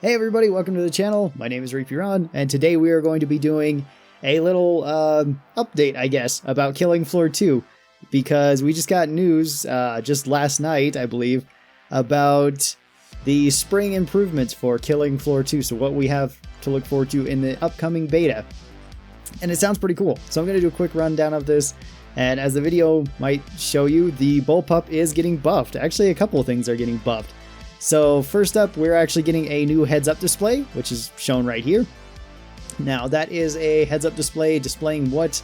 Hey everybody, welcome to the channel. My name is Reapyron, and today we are going to be doing a little update, I guess, about Killing Floor 2, because we just got news just last night, I believe, about the spring improvements for Killing Floor 2, so what we have to look forward to in the upcoming beta. And it sounds pretty cool, so I'm going to do a quick rundown of this, and as the video might show you, the Bullpup is getting buffed. Actually, a couple of things are getting buffed. So first up, we're actually getting a new heads-up display, which is shown right here. Now, that is a heads-up display displaying what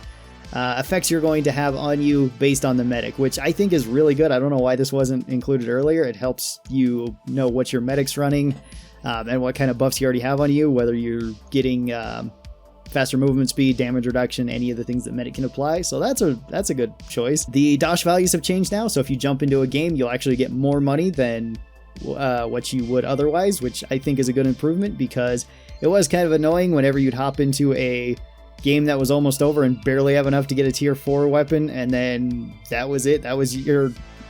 effects you're going to have on you based on the medic, which I think is really good. I don't know why this wasn't included earlier. It helps you know what your medic's running and what kind of buffs you already have on you, whether you're getting faster movement speed, damage reduction, any of the things that medic can apply. So that's a good choice. The Dosh values have changed now, so if you jump into a game, you'll actually get more money than what you would otherwise, which I think is a good improvement, because it was kind of annoying whenever you'd hop into a game that was almost over and barely have enough to get a tier 4 weapon, and then that was it. That was your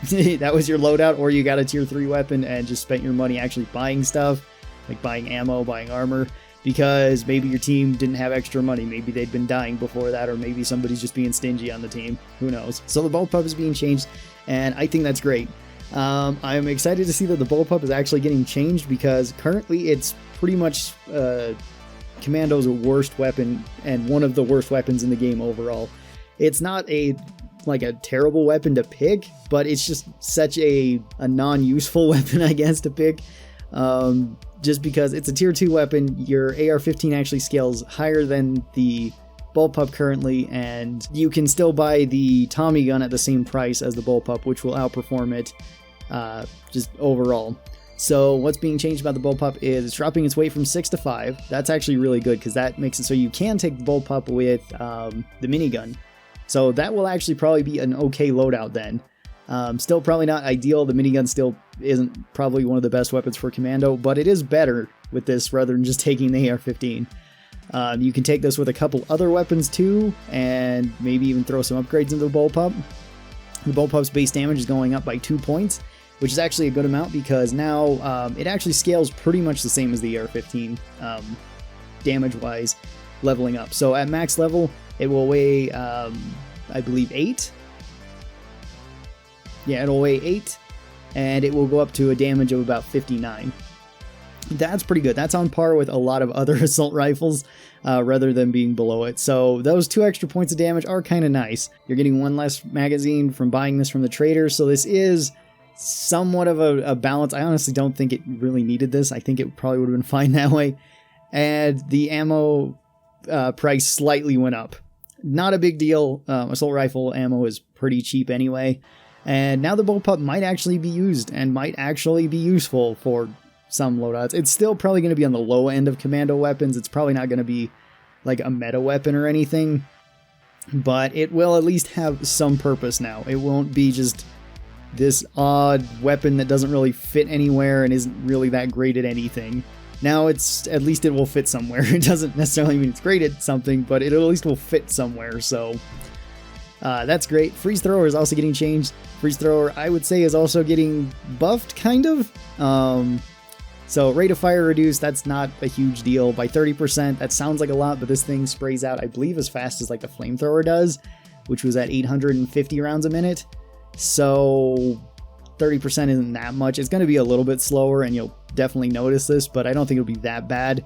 that was your loadout, or you got a tier 3 weapon and just spent your money actually buying stuff, like buying ammo, buying armor, because maybe your team didn't have extra money. Maybe they'd been dying before that, or maybe somebody's just being stingy on the team. Who knows? So the Bullpup is being changed, and I think that's great. I'm excited to see that the Bullpup is actually getting changed, because currently it's pretty much Commando's worst weapon and one of the worst weapons in the game overall. It's not a terrible weapon to pick, but it's just such a non-useful weapon, I guess, to pick. Just because it's a tier 2 weapon, your AR-15 actually scales higher than the Bullpup currently, and you can still buy the Tommy gun at the same price as the Bullpup, which will outperform it just overall. So what's being changed about the Bullpup is it's dropping its weight from 6 to 5. That's actually really good, because that makes it so you can take the Bullpup with the minigun. So that will actually probably be an okay loadout then. Still probably not ideal. The minigun still isn't probably one of the best weapons for Commando, but it is better with this rather than just taking the AR-15. You can take this with a couple other weapons too, and maybe even throw some upgrades into the Bullpup. The Bullpup's base damage is going up by 2 points, which is actually a good amount, because now it actually scales pretty much the same as the AR-15 damage-wise, leveling up. So at max level, it will weigh, I believe, 8. Yeah, it'll weigh 8, and it will go up to a damage of about 59. That's pretty good. That's on par with a lot of other assault rifles, rather than being below it. So those 2 extra points of damage are kind of nice. You're getting 1 less magazine from buying this from the trader, so this is somewhat of a balance. I honestly don't think it really needed this. I think it probably would have been fine that way. And the ammo price slightly went up. Not a big deal. Assault rifle ammo is pretty cheap anyway. And now the Bullpup might actually be used and might actually be useful for some loadouts. It's still probably going to be on the low end of Commando weapons. It's probably not going to be like a meta weapon or anything, but it will at least have some purpose now. It won't be just this odd weapon that doesn't really fit anywhere and isn't really that great at anything. Now at least it will fit somewhere. It doesn't necessarily mean it's great at something, but it at least will fit somewhere, so that's great. Freeze thrower is also getting changed. Freeze thrower, I would say, is also getting buffed, kind of. So rate of fire reduced, that's not a huge deal, by 30%. That sounds like a lot, but this thing sprays out, I believe, as fast as like the flamethrower does, which was at 850 rounds a minute. So 30% isn't that much. It's going to be a little bit slower, and you'll definitely notice this, but I don't think it'll be that bad.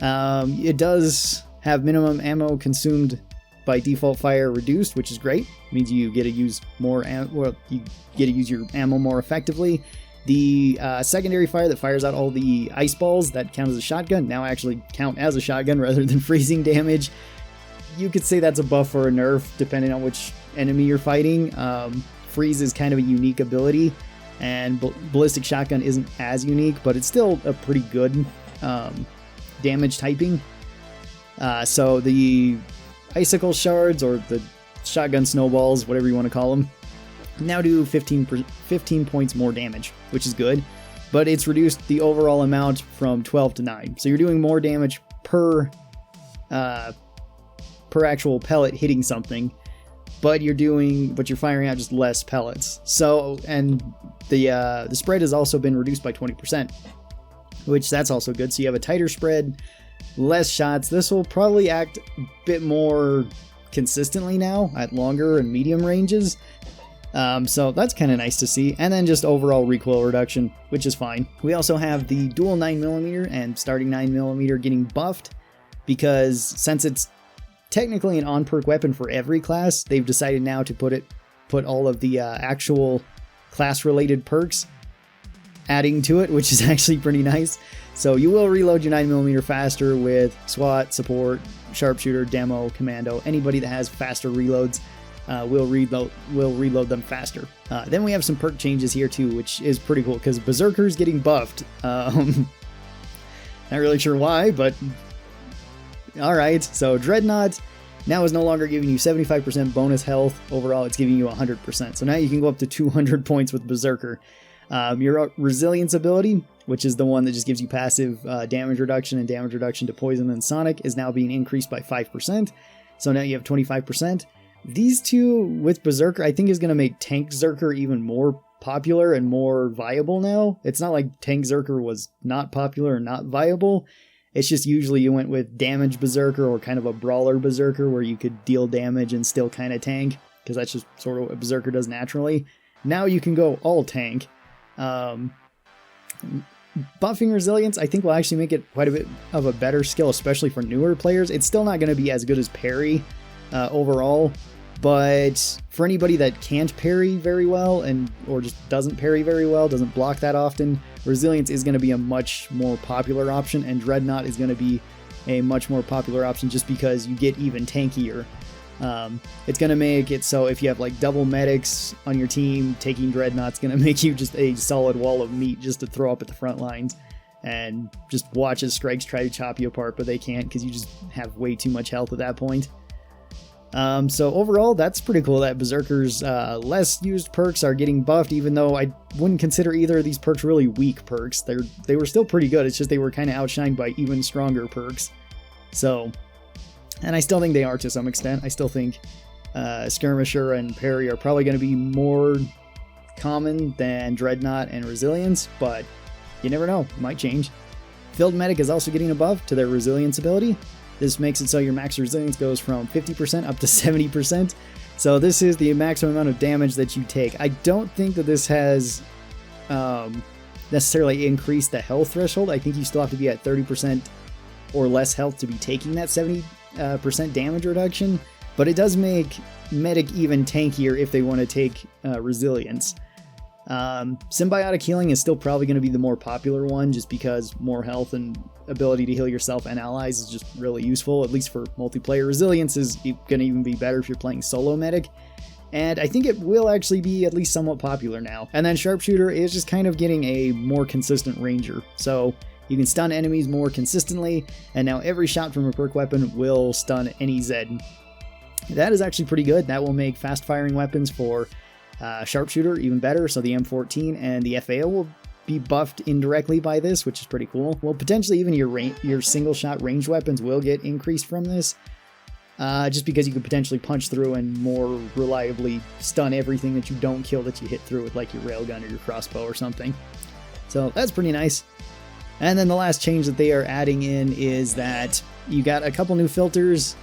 It does have minimum ammo consumed by default fire reduced, which is great. It means you get to use more you get to use your ammo more effectively. The secondary fire that fires out all the ice balls that count as a shotgun now actually count as a shotgun rather than freezing damage. You could say that's a buff or a nerf depending on which enemy you're fighting. Freeze is kind of a unique ability, and ballistic shotgun isn't as unique, but it's still a pretty good damage typing. So the icicle shards, or the shotgun snowballs, whatever you want to call them, now do 15 points more damage, which is good, but it's reduced the overall amount from 12 to 9. So you're doing more damage per actual pellet hitting something, but you're firing out just less pellets. So, and the spread has also been reduced by 20%. which that's also good. So you have a tighter spread, less shots. This will probably act a bit more consistently now at longer and medium ranges. So that's kind of nice to see. And then just overall recoil reduction, which is fine. We also have the dual 9mm and starting 9mm getting buffed, because since it's technically an on-perk weapon for every class, they've decided now to put all of the actual class-related perks adding to it, which is actually pretty nice. So you will reload your 9mm faster with SWAT, support, sharpshooter, demo, commando. Anybody that has faster reloads will reload them faster. Then we have some perk changes here too, which is pretty cool because Berserker's getting buffed. Not really sure why, but alright. So Dreadnought now is no longer giving you 75% bonus health. Overall, it's giving you 100%. So now you can go up to 200 points with Berserker. Your resilience ability, which is the one that just gives you passive damage reduction and damage reduction to poison and sonic, is now being increased by 5%. So now you have 25%. These two with Berserker, I think, is going to make Tank Zerker even more popular and more viable now. It's not like Tank Zerker was not popular or not viable. It's just usually you went with Damage Berserker or kind of a Brawler Berserker where you could deal damage and still kind of tank, because that's just sort of what Berserker does naturally. Now you can go all tank. Buffing resilience, I think, will actually make it quite a bit of a better skill, especially for newer players. It's still not going to be as good as parry overall, but for anybody that can't parry very well or just doesn't parry very well, doesn't block that often, resilience is going to be a much more popular option, and Dreadnought is going to be a much more popular option just because you get even tankier. It's going to make it so if you have like double medics on your team, taking Dreadnought's going to make you just a solid wall of meat just to throw up at the front lines and just watch as Strikes try to chop you apart, but they can't because you just have way too much health at that point. So overall, that's pretty cool that Berserker's less used perks are getting buffed, even though I wouldn't consider either of these perks really weak perks. They were still pretty good, it's just they were kind of outshined by even stronger perks. So, and I still think they are to some extent. I still think Skirmisher and Parry are probably going to be more common than Dreadnought and Resilience, but you never know, it might change. Field Medic is also getting a buff to their Resilience ability. This makes it so your max resilience goes from 50% up to 70%. So this is the maximum amount of damage that you take. I don't think that this has necessarily increased the health threshold. I think you still have to be at 30% or less health to be taking that 70% damage reduction. But it does make Medic even tankier if they want to take Resilience. Symbiotic Healing is still probably going to be the more popular one, just because more health and ability to heal yourself and allies is just really useful, at least for multiplayer. Resilience is going to even be better if you're playing solo Medic, and I think it will actually be at least somewhat popular now. And then Sharpshooter is just kind of getting a more consistent ranger, so you can stun enemies more consistently, and now every shot from a perk weapon will stun any Zed. That is actually pretty good. That will make fast firing weapons for Sharpshooter even better, so the M14 and the FAO will be buffed indirectly by this, which is pretty cool. Well, potentially even your single shot ranged weapons will get increased from this, just because you could potentially punch through and more reliably stun everything that you don't kill that you hit through with like your railgun or your crossbow or something. So that's pretty nice. And then the last change that they are adding in is that you got a couple new filters.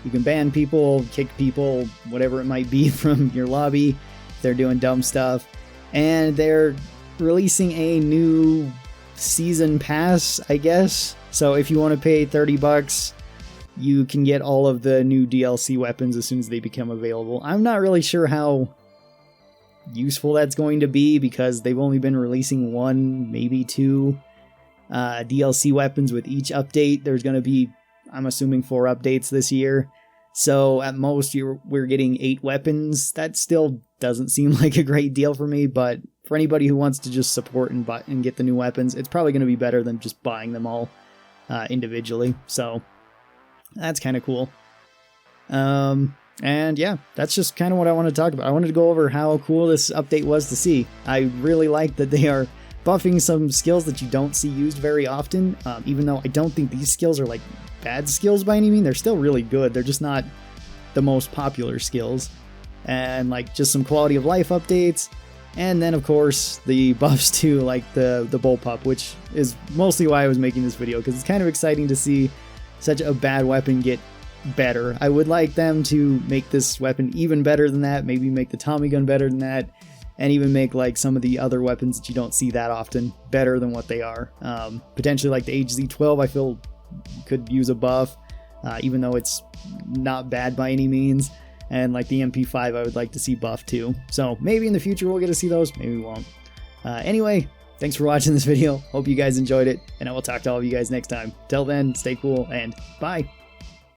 You can ban people, kick people, whatever it might be from your lobby if they're doing dumb stuff. And they're releasing a new season pass, I guess. So if you want to pay $30, you can get all of the new DLC weapons as soon as they become available. I'm not really sure how useful that's going to be because they've only been releasing one, maybe two DLC weapons with each update. There's going to be, I'm assuming, 4 updates this year. So at most we're getting 8 weapons. That still doesn't seem like a great deal for me, but for anybody who wants to just support and get the new weapons, it's probably going to be better than just buying them all individually. So that's kind of cool. And yeah, that's just kind of what I want to talk about. I wanted to go over how cool this update was to see. I really like that they are buffing some skills that you don't see used very often, even though I don't think these skills are like bad skills by any means. They're still really good. They're just not the most popular skills. And like just some quality of life updates And then of course the buffs to like the Bullpup, which is mostly why I was making this video, because it's kind of exciting to see such a bad weapon get better. I would like them to make this weapon even better than that, maybe make the Tommy gun better than that, and even make like some of the other weapons that you don't see that often better than what they are. Potentially like the HZ-12 I feel could use a buff, even though it's not bad by any means. And like the MP5 I would like to see buff too. So maybe in the future we'll get to see those, maybe we won't. Anyway, thanks for watching this video. Hope you guys enjoyed it, and I will talk to all of you guys next time. Till then, stay cool and bye.